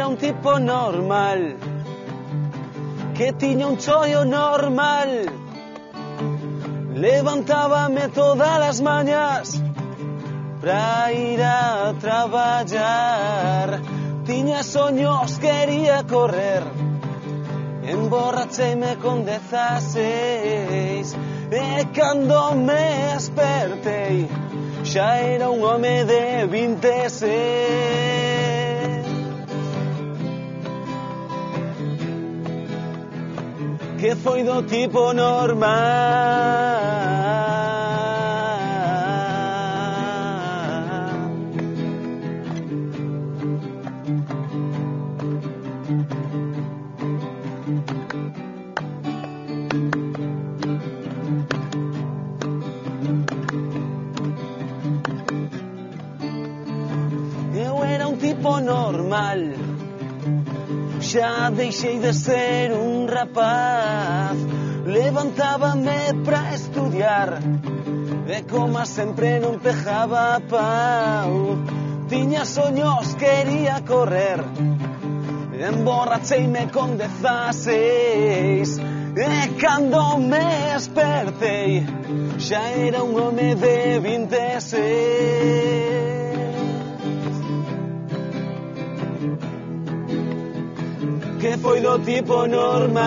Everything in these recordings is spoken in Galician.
un tipo normal, que tiña un chollo normal. Levantábame todas as mañas pra ir a traballar. Tiña soños, quería correr, emborracheime con 16. E cando me espertei, xa era un home de 26. Que foi do tipo normal. Eu era un tipo normal, xa deixei de ser un rapaz. Levantábame pra estudiar e como sempre non pejaba pau. Tiña soños, quería correr, emborracheime con 16. E cando me espertei, xa era un home de 26. Que foi do tipo normal.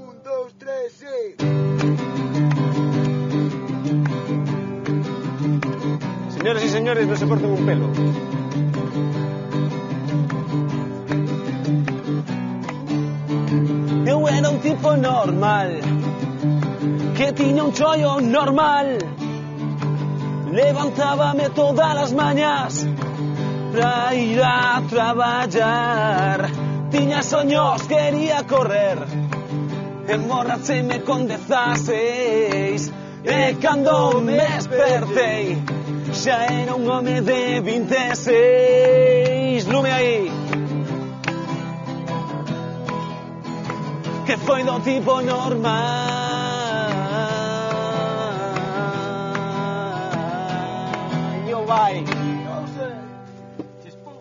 Un, dos, tres, sí. Señoras y señores, no se corten un pelo. Eu era un tipo normal, que tiña un chollo normal. Levantábame todas as mañas pra ir a traballar. Tiña soños, quería correr, emborracheime con 16. E cando me espertei, xa era un home de 26. Lume aí. Que foi do tipo normal. Yo vai. No sé. Chispum.